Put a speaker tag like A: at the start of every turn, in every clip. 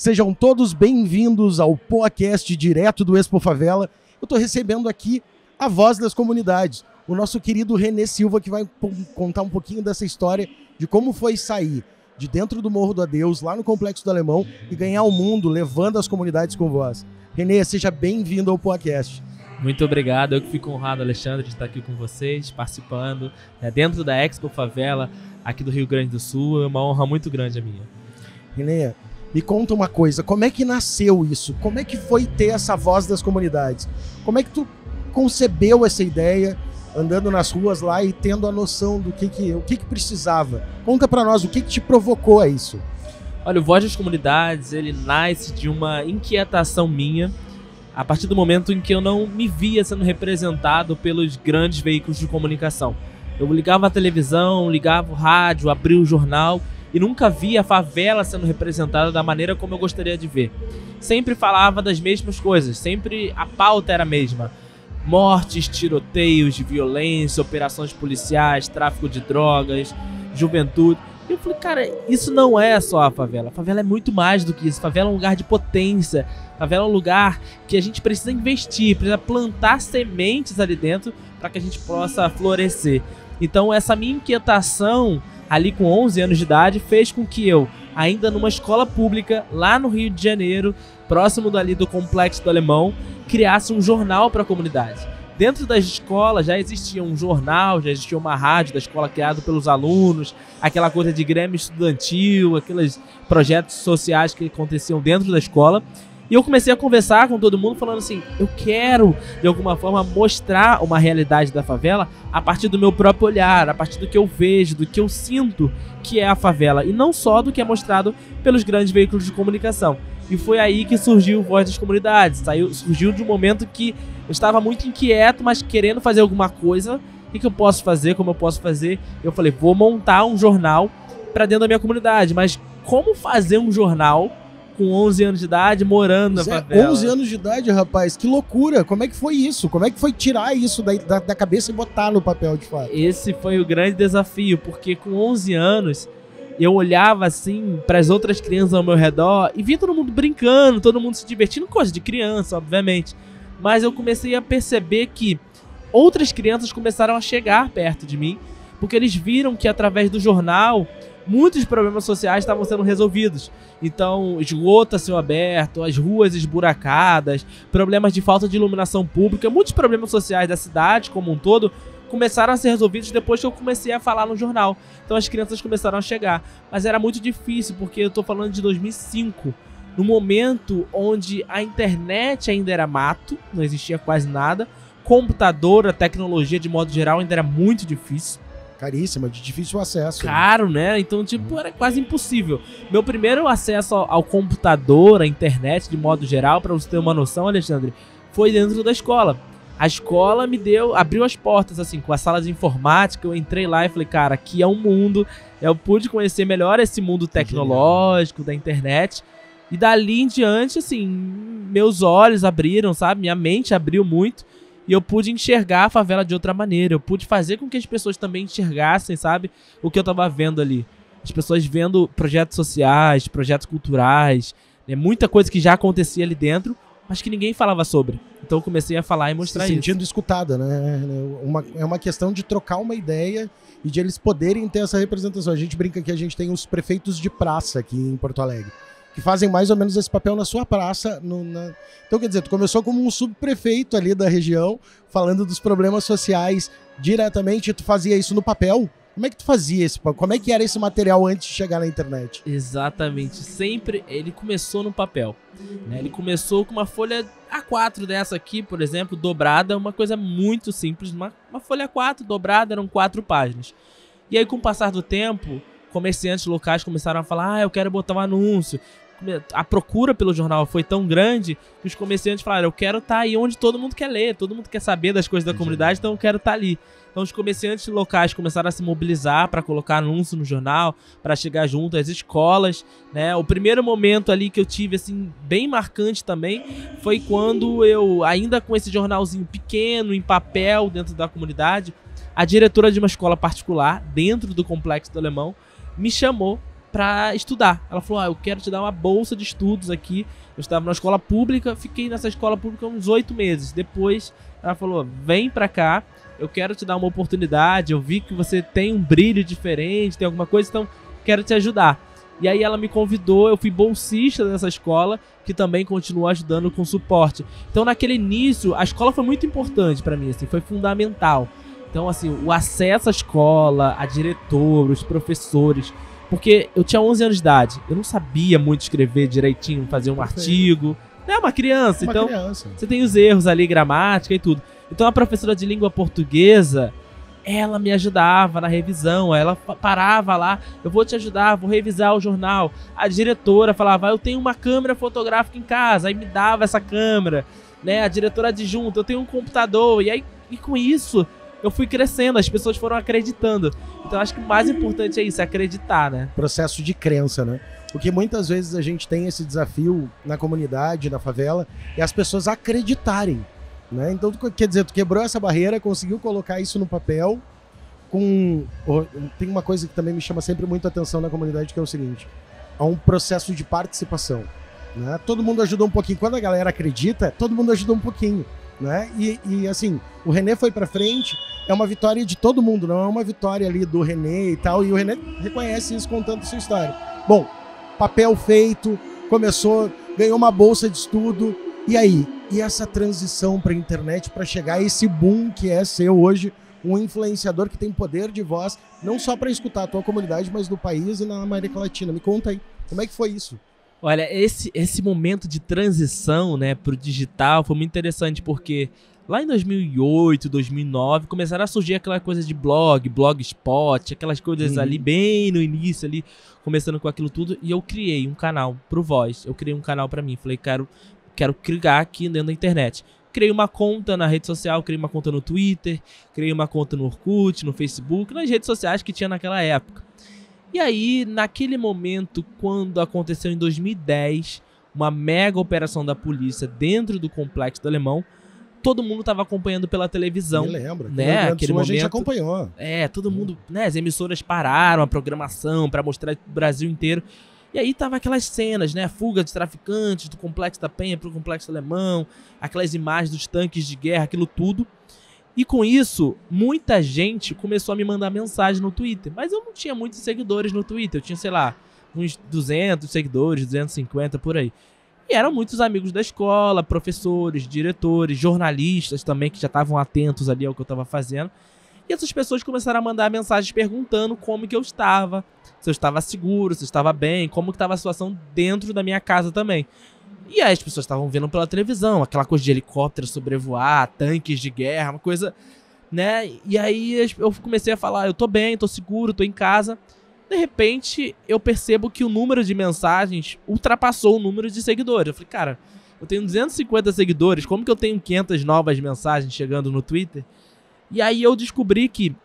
A: Sejam todos bem-vindos ao podcast direto do Expo Favela. Eu estou recebendo aqui a voz das comunidades, o nosso querido Renê Silva, que vai contar um pouquinho dessa história de como foi sair de dentro do Morro do Adeus, lá no Complexo do Alemão, e ganhar o mundo levando as comunidades com voz. Renê, seja bem-vindo ao podcast.
B: Muito obrigado, eu que fico honrado, Alexandre, de estar aqui com vocês, participando dentro da Expo Favela, aqui do Rio Grande do Sul. É uma honra muito grande a minha.
A: Renê, me conta uma coisa, como é que nasceu isso? Como é que foi ter essa voz das comunidades? Como é que tu concebeu essa ideia, andando nas ruas lá e tendo a noção do que precisava? Conta pra nós, o que te provocou a isso?
B: Olha, o Voz das Comunidades, ele nasce de uma inquietação minha, a partir do momento em que eu não me via sendo representado pelos grandes veículos de comunicação. Eu ligava a televisão, ligava o rádio, abria o jornal e nunca via a favela sendo representada da maneira como eu gostaria de ver. Sempre falava das mesmas coisas, sempre a pauta era a mesma. Mortes, tiroteios de violência, operações policiais, tráfico de drogas, juventude. E eu falei, cara, isso não é só a favela. A favela é muito mais do que isso. A favela é um lugar de potência. A favela é um lugar que a gente precisa investir, precisa plantar sementes ali dentro para que a gente possa florescer. Então essa minha inquietação ali com 11 anos de idade fez com que eu, ainda numa escola pública, lá no Rio de Janeiro, próximo dali do Complexo do Alemão, criasse um jornal para a comunidade. Dentro das escolas já existia um jornal, já existia uma rádio da escola criado pelos alunos, aquela coisa de grêmio estudantil, aqueles projetos sociais que aconteciam dentro da escola. E eu comecei a conversar com todo mundo falando assim, eu quero de alguma forma mostrar uma realidade da favela a partir do meu próprio olhar, a partir do que eu vejo, do que eu sinto que é a favela, e não só do que é mostrado pelos grandes veículos de comunicação. E foi aí que surgiu o Voz das Comunidades. Surgiu de um momento que eu estava muito inquieto, mas querendo fazer alguma coisa. O que eu posso fazer, como eu posso fazer? Eu falei, vou montar um jornal para dentro da minha comunidade. Mas como fazer um jornal com 11 anos de idade, morando na favela?
A: 11 anos de idade, rapaz, que loucura! Como é que foi isso? Como é que foi tirar isso da cabeça e botar no papel, de fato?
B: Esse foi o grande desafio, porque com 11 anos eu olhava assim para as outras crianças ao meu redor e via todo mundo brincando, todo mundo se divertindo, coisa de criança, obviamente. Mas eu comecei a perceber que outras crianças começaram a chegar perto de mim, porque eles viram que através do jornal muitos problemas sociais estavam sendo resolvidos. Então, esgoto a céu aberto, as ruas esburacadas, problemas de falta de iluminação pública, muitos problemas sociais da cidade como um todo começaram a ser resolvidos depois que eu comecei a falar no jornal. Então as crianças começaram a chegar. Mas era muito difícil, porque eu tô falando de 2005, no momento onde a internet ainda era mato, não existia quase nada, computador, a tecnologia de modo geral ainda era muito difícil.
A: Caríssima, de difícil acesso.
B: Caro, né? Então, tipo, era quase impossível. Meu primeiro acesso ao computador, à internet, de modo geral, para você ter uma noção, Alexandre, foi dentro da escola. A escola abriu as portas, assim, com a sala de informática. Eu entrei lá e falei, cara, aqui é um mundo. Eu pude conhecer melhor esse mundo tecnológico, da internet. E dali em diante, assim, meus olhos abriram, sabe? Minha mente abriu muito. E eu pude enxergar a favela de outra maneira. Eu pude fazer com que as pessoas também enxergassem, sabe? O que eu tava vendo ali. As pessoas vendo projetos sociais, projetos culturais, né? Muita coisa que já acontecia ali dentro, mas que ninguém falava sobre. Então eu comecei a falar e mostrar isso.
A: Se sentindo escutada, né? É uma questão de trocar uma ideia e de eles poderem ter essa representação. A gente brinca que a gente tem os prefeitos de praça aqui em Porto Alegre, que fazem mais ou menos esse papel na sua praça. Então, quer dizer, tu começou como um subprefeito ali da região, falando dos problemas sociais diretamente, e tu fazia isso no papel? Como é que tu fazia esse papel? Como é que era esse material antes de chegar na internet?
B: Exatamente. Sempre ele começou no papel, né? Ele começou com uma folha A4 dessa aqui, por exemplo, dobrada, uma coisa muito simples. Uma folha A4 dobrada, eram 4 páginas. E aí, com o passar do tempo, comerciantes locais começaram a falar, eu quero botar um anúncio. A procura pelo jornal foi tão grande que os comerciantes falaram, eu quero estar aí onde todo mundo quer ler, todo mundo quer saber das coisas da comunidade, então eu quero estar ali. Então os comerciantes locais começaram a se mobilizar para colocar anúncio no jornal, para chegar junto às escolas, né? O primeiro momento ali que eu tive, assim, bem marcante também, foi quando eu, ainda com esse jornalzinho pequeno, em papel, dentro da comunidade, a diretora de uma escola particular, dentro do Complexo do Alemão, me chamou pra estudar. Ela falou, eu quero te dar uma bolsa de estudos aqui. Eu estava numa escola pública, fiquei nessa escola pública uns 8 meses. Depois ela falou, vem pra cá, eu quero te dar uma oportunidade, eu vi que você tem um brilho diferente, tem alguma coisa, então quero te ajudar. E aí ela me convidou, eu fui bolsista dessa escola, que também continuou ajudando com suporte. Então naquele início, a escola foi muito importante pra mim, assim, foi fundamental. Então assim, o acesso à escola, a diretor, os professores, porque eu tinha 11 anos de idade, eu não sabia muito escrever direitinho, fazer um artigo. É uma criança, então você tem os erros ali, gramática e tudo. Então a professora de língua portuguesa, ela me ajudava na revisão, ela parava lá, eu vou te ajudar, vou revisar o jornal. A diretora falava, eu tenho uma câmera fotográfica em casa, aí me dava essa câmera, né? A diretora adjunta, eu tenho um computador, e com isso eu fui crescendo, as pessoas foram acreditando. Então acho que o mais importante é isso, é acreditar, né?
A: Processo de crença, né? Porque muitas vezes a gente tem esse desafio na comunidade, na favela, é as pessoas acreditarem, né? Então, quer dizer, tu quebrou essa barreira, conseguiu colocar isso no papel. Tem uma coisa que também me chama sempre muito a atenção na comunidade, que é o seguinte: há um processo de participação, né? Todo mundo ajuda um pouquinho. Quando a galera acredita, todo mundo ajuda um pouquinho, né? E assim, o René foi pra frente, é uma vitória de todo mundo, não é uma vitória ali do René e tal, e o René reconhece isso contando sua história. Bom, papel feito, começou, ganhou uma bolsa de estudo, e aí? E essa transição para a internet, para chegar a esse boom que é ser hoje um influenciador que tem poder de voz, não só para escutar a tua comunidade, mas do país e na América Latina. Me conta aí, como é que foi isso?
B: Olha, esse momento de transição, né, pro digital foi muito interessante, porque lá em 2008, 2009, começaram a surgir aquela coisa de blogspot, aquelas coisas ali bem no início, ali, começando com aquilo tudo, e eu criei um canal pro Voz, eu criei um canal pra mim, falei, quero criar aqui dentro da internet. Criei uma conta na rede social, criei uma conta no Twitter, criei uma conta no Orkut, no Facebook, nas redes sociais que tinha naquela época. E aí, naquele momento, quando aconteceu em 2010, uma mega operação da polícia dentro do Complexo do Alemão, todo mundo estava acompanhando pela televisão.
A: Me lembro,
B: né? Aquele momento,
A: a gente acompanhou.
B: Todo mundo, né? As emissoras pararam a programação para mostrar o Brasil inteiro. E aí tava aquelas cenas, né? Fuga de traficantes do Complexo da Penha pro Complexo Alemão, aquelas imagens dos tanques de guerra, aquilo tudo. E com isso, muita gente começou a me mandar mensagem no Twitter. Mas eu não tinha muitos seguidores no Twitter. Eu tinha, sei lá, uns 200 seguidores, 250 por aí. E eram muitos amigos da escola, professores, diretores, jornalistas também, que já estavam atentos ali ao que eu estava fazendo. E essas pessoas começaram a mandar mensagens perguntando como que eu estava, se eu estava seguro, se eu estava bem, como que estava a situação dentro da minha casa também. E aí as pessoas estavam vendo pela televisão, aquela coisa de helicóptero sobrevoar, tanques de guerra, uma coisa, né? E aí eu comecei a falar, eu tô bem, tô seguro, tô em casa. De repente, eu percebo que o número de mensagens ultrapassou o número de seguidores. Eu falei, cara, eu tenho 250 seguidores, como que eu tenho 500 novas mensagens chegando no Twitter? E aí eu descobri que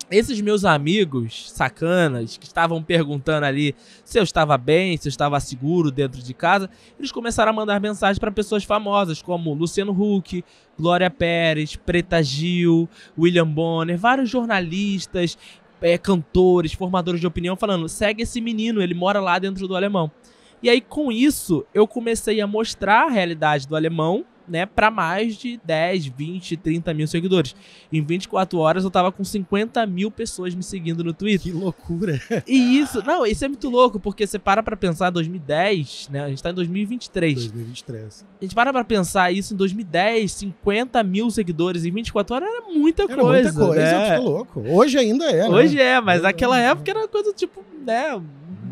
B: esses meus amigos sacanas que estavam perguntando ali se eu estava bem, se eu estava seguro dentro de casa, eles começaram a mandar mensagens para pessoas famosas como Luciano Huck, Glória Pérez, Preta Gil, William Bonner, vários jornalistas, cantores, formadores de opinião falando, segue esse menino, ele mora lá dentro do Alemão. E aí com isso eu comecei a mostrar a realidade do Alemão, né, para mais de 10, 20, 30 mil seguidores. Em 24 horas eu tava com 50 mil pessoas me seguindo no Twitter.
A: Que loucura!
B: E isso é muito louco, porque você para pra pensar em 2010, né, a gente tá em 2023.
A: 2023.
B: A gente para pra pensar isso em 2010, 50 mil seguidores em 24 horas era muita coisa.
A: Muita coisa,
B: né?
A: Eu tô louco. Hoje ainda é, né?
B: Hoje é, mas naquela época era coisa tipo, né,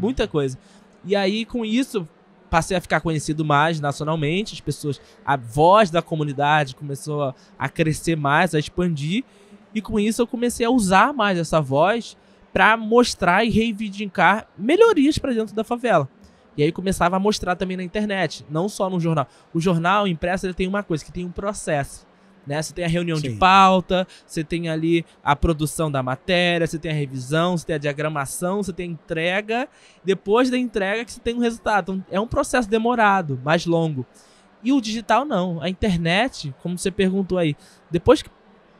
B: muita coisa. E aí com isso passei a ficar conhecido mais nacionalmente, as pessoas, a voz da comunidade começou a crescer mais, a expandir, e com isso eu comecei a usar mais essa voz para mostrar e reivindicar melhorias para dentro da favela. E aí começava a mostrar também na internet, não só no jornal. O jornal impresso ele tem uma coisa, que tem um processo. Né? Você tem a reunião de pauta, você tem ali a produção da matéria, você tem a revisão, você tem a diagramação, você tem a entrega. Depois da entrega que você tem um resultado. Então, é um processo demorado, mais longo. E o digital não. A internet, como você perguntou aí, depois que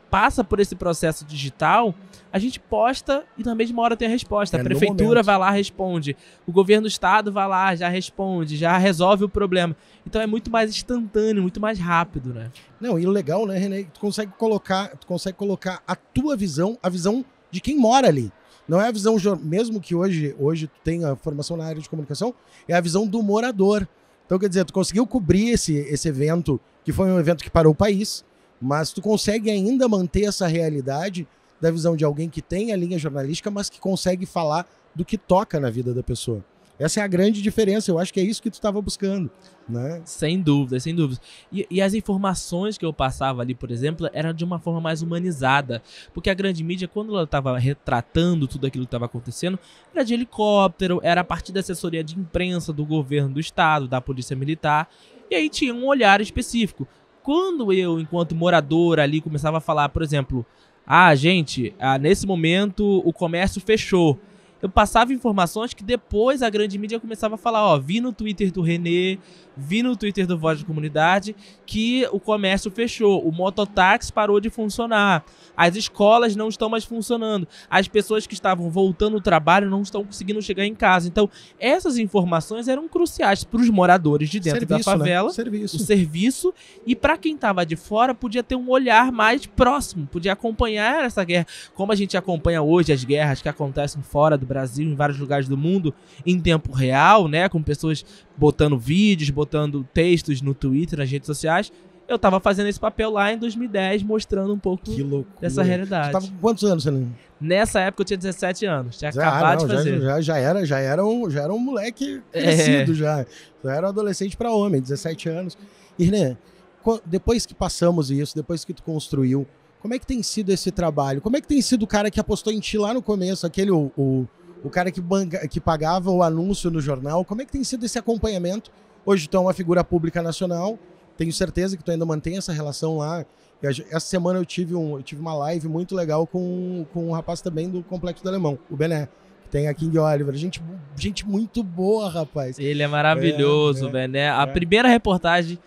B: passa por esse processo digital, a gente posta e na mesma hora tem a resposta. A
A: no
B: prefeitura
A: momento.
B: vai lá, responde. O governo do estado vai lá, já responde, já resolve o problema. Então é muito mais instantâneo, muito mais rápido, né?
A: Não, e o legal, né, René, tu consegue colocar a tua visão, a visão de quem mora ali. Não é a visão, mesmo que hoje tu tenha formação na área de comunicação, é a visão do morador. Então, quer dizer, tu conseguiu cobrir esse evento, que foi um evento que parou o país, mas tu consegue ainda manter essa realidade da visão de alguém que tem a linha jornalística, mas que consegue falar do que toca na vida da pessoa. Essa é a grande diferença, eu acho que é isso que tu estava buscando, né?
B: Sem dúvida, sem dúvida. E as informações que eu passava ali, por exemplo, eram de uma forma mais humanizada. Porque a grande mídia, quando ela estava retratando tudo aquilo que estava acontecendo, era de helicóptero, era a partir da assessoria de imprensa do governo do estado, da polícia militar, e aí tinha um olhar específico. Quando eu, enquanto morador ali, começava a falar, por exemplo, gente, nesse momento o comércio fechou. Eu passava informações que depois a grande mídia começava a falar, vi no Twitter do Renê, vi no Twitter do Voz da Comunidade que o comércio fechou, o mototáxi parou de funcionar, as escolas não estão mais funcionando, as pessoas que estavam voltando ao trabalho não estão conseguindo chegar em casa. Então, essas informações eram cruciais para os moradores de dentro da favela,
A: né?
B: o serviço, e para quem estava de fora podia ter um olhar mais próximo, podia acompanhar essa guerra, como a gente acompanha hoje as guerras que acontecem fora do Brasil, em vários lugares do mundo, em tempo real, né, com pessoas botando vídeos, botando textos no Twitter, nas redes sociais. Eu tava fazendo esse papel lá em 2010, mostrando um pouco dessa realidade.
A: Você tava com quantos anos, Fernando?
B: Nessa época eu tinha 17 anos, tinha acabado de fazer.
A: Já era um moleque crescido já era um adolescente para homem, 17 anos. E, René, depois que passamos isso, depois que tu construiu, como é que tem sido esse trabalho? Como é que tem sido o cara que apostou em ti lá no começo, aquele o cara que pagava o anúncio no jornal? Como é que tem sido esse acompanhamento? Hoje tu é uma figura pública nacional, tenho certeza que tu ainda mantém essa relação lá. Essa semana eu tive uma live muito legal com um rapaz também do Complexo do Alemão, o Bené, que tem a King Oliver. Gente muito boa, rapaz.
B: Ele é maravilhoso, o Bené. A primeira reportagem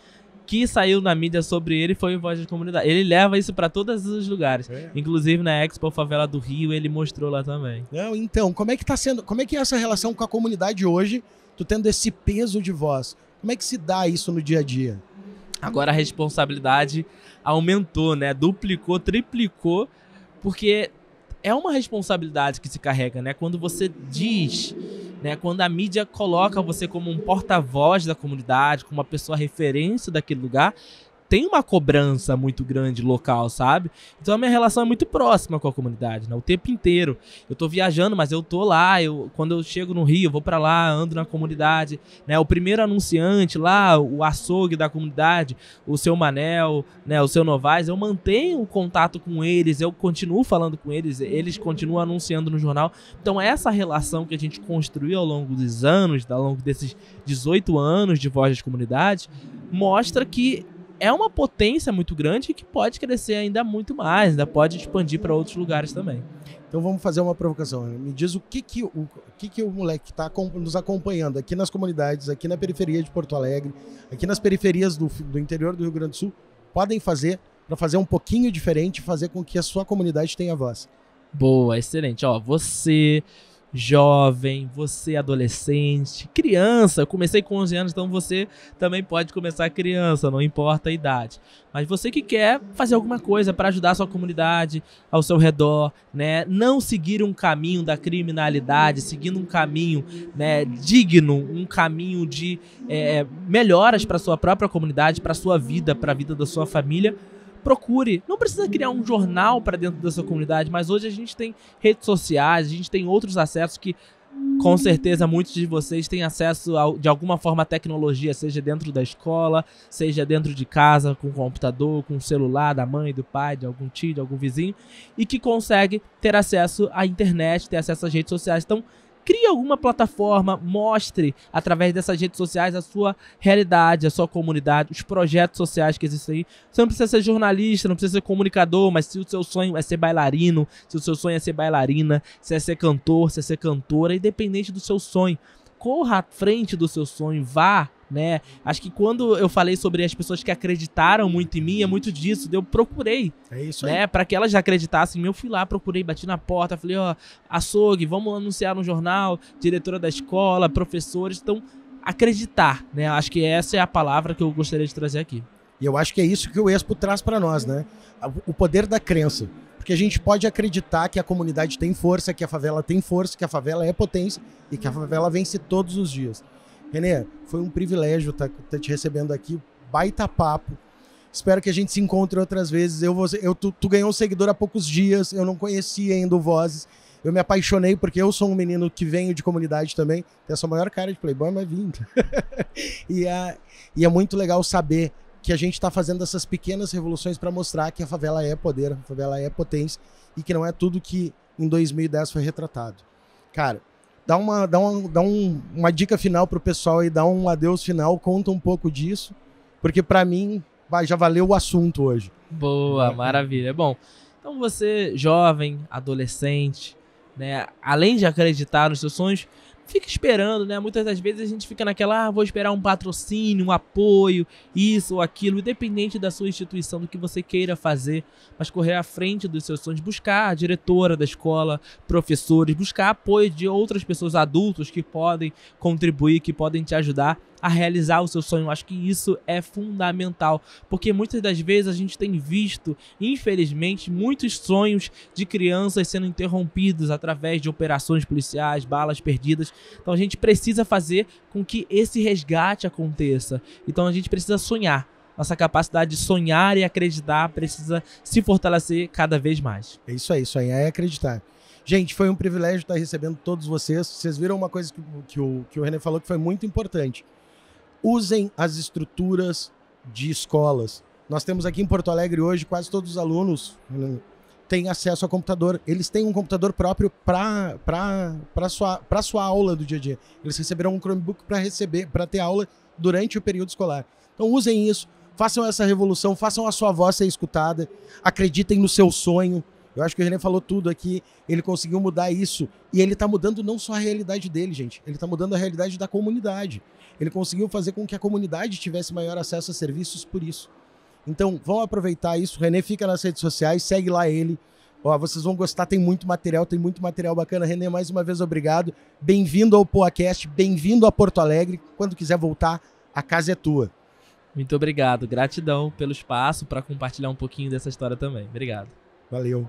B: que saiu na mídia sobre ele foi o Voz da Comunidade. Ele leva isso para todos os lugares. Inclusive na Expo Favela do Rio, ele mostrou lá também.
A: Não, então, como é que é essa relação com a comunidade hoje, tu tendo esse peso de voz? Como é que se dá isso no dia a dia?
B: Agora a responsabilidade aumentou, né? Duplicou, triplicou, porque é uma responsabilidade que se carrega, né? Quando você diz, né? Quando a mídia coloca você como um porta-voz da comunidade, como uma pessoa referência daquele lugar, tem uma cobrança muito grande local, sabe? Então a minha relação é muito próxima com a comunidade, né? O tempo inteiro. Eu tô viajando, mas eu tô lá. Quando eu chego no Rio, eu vou pra lá, ando na comunidade, né? O primeiro anunciante lá, o açougue da comunidade, o seu Manel, né? O seu Novaes, eu mantenho o contato com eles, eu continuo falando com eles, eles continuam anunciando no jornal. Então essa relação que a gente construiu ao longo dos anos, ao longo desses 18 anos de Voz das Comunidades, mostra que é uma potência muito grande e que pode crescer ainda muito mais, ainda pode expandir para outros lugares também.
A: Então vamos fazer uma provocação. Me diz o que o moleque que está nos acompanhando aqui nas comunidades, aqui na periferia de Porto Alegre, aqui nas periferias do interior do Rio Grande do Sul, podem fazer para fazer um pouquinho diferente, fazer com que a sua comunidade tenha voz.
B: Boa, excelente. Você jovem, você adolescente, criança, eu comecei com 11 anos, então você também pode começar criança, não importa a idade. Mas você que quer fazer alguma coisa para ajudar a sua comunidade ao seu redor, né? Não seguir um caminho da criminalidade, seguindo um caminho, né, digno, um caminho de melhoras para sua própria comunidade, para sua vida, para a vida da sua família. Procure, não precisa criar um jornal para dentro da sua comunidade, mas hoje a gente tem redes sociais, a gente tem outros acessos que com certeza muitos de vocês têm acesso de alguma forma à tecnologia, seja dentro da escola, seja dentro de casa, com computador, com celular da mãe, do pai, de algum tio, de algum vizinho, e que consegue ter acesso à internet, ter acesso às redes sociais. Então, crie alguma plataforma, mostre através dessas redes sociais a sua realidade, a sua comunidade, os projetos sociais que existem aí. Você não precisa ser jornalista, não precisa ser comunicador, mas se o seu sonho é ser bailarino, se o seu sonho é ser bailarina, se é ser cantor, se é ser cantora, independente do seu sonho, corra à frente do seu sonho, vá, né? Acho que quando eu falei sobre as pessoas que acreditaram muito em mim, é muito disso. Eu procurei,
A: É isso aí.
B: né? Para que elas já acreditassem. Eu fui lá, procurei, bati na porta, falei, ó, açougue, vamos anunciar no jornal, diretora da escola, professores. Então, acreditar, né? Acho que essa é a palavra que eu gostaria de trazer aqui.
A: E eu acho que é isso que o Expo traz para nós, né? O poder da crença. Porque a gente pode acreditar que a comunidade tem força, que a favela tem força, que a favela é potência e que a favela vence todos os dias. Renê, foi um privilégio estar te recebendo aqui. Baita papo. Espero que a gente se encontre outras vezes. Tu ganhou um seguidor há poucos dias, eu não conhecia ainda o Vozes. Eu me apaixonei porque eu sou um menino que venho de comunidade também. Tem essa maior cara de playboy, mas vindo. E é muito legal saber que a gente está fazendo essas pequenas revoluções para mostrar que a favela é poder, a favela é potência e que não é tudo que em 2010 foi retratado. Cara, dá uma dica final pro pessoal e dá um adeus final, conta um pouco disso, porque para mim já valeu o assunto hoje.
B: Boa, maravilha. Bom, então você, jovem, adolescente, né, além de acreditar nos seus sonhos, fica esperando, né? Muitas das vezes a gente fica naquela, vou esperar um patrocínio, um apoio, isso ou aquilo, independente da sua instituição, do que você queira fazer, mas correr à frente dos seus sonhos, buscar a diretora da escola, professores, buscar apoio de outras pessoas, adultos que podem contribuir, que podem te ajudar a realizar o seu sonho. Eu acho que isso é fundamental, porque muitas das vezes a gente tem visto, infelizmente, muitos sonhos de crianças sendo interrompidos através de operações policiais, balas perdidas. Então a gente precisa fazer com que esse resgate aconteça. Então a gente precisa sonhar. Nossa capacidade de sonhar e acreditar precisa se fortalecer cada vez mais.
A: É isso aí, sonhar é acreditar. Gente, foi um privilégio estar recebendo todos vocês. Vocês viram uma coisa que o Renê falou que foi muito importante. Usem as estruturas de escolas. Nós temos aqui em Porto Alegre hoje, quase todos os alunos têm acesso ao computador. Eles têm um computador próprio para sua aula do dia a dia. Eles receberão um Chromebook para ter aula durante o período escolar. Então usem isso, façam essa revolução, façam a sua voz ser escutada, acreditem no seu sonho. Eu acho que o Renê falou tudo aqui, ele conseguiu mudar isso. E ele está mudando não só a realidade dele, gente. Ele está mudando a realidade da comunidade. Ele conseguiu fazer com que a comunidade tivesse maior acesso a serviços por isso. Então, vão aproveitar isso. O Renê fica nas redes sociais, segue lá ele. Ó, vocês vão gostar, tem muito material bacana. Renê, mais uma vez, obrigado. Bem-vindo ao PoaCast, bem-vindo a Porto Alegre. Quando quiser voltar, a casa é tua.
B: Muito obrigado. Gratidão pelo espaço para compartilhar um pouquinho dessa história também. Obrigado.
A: Valeu.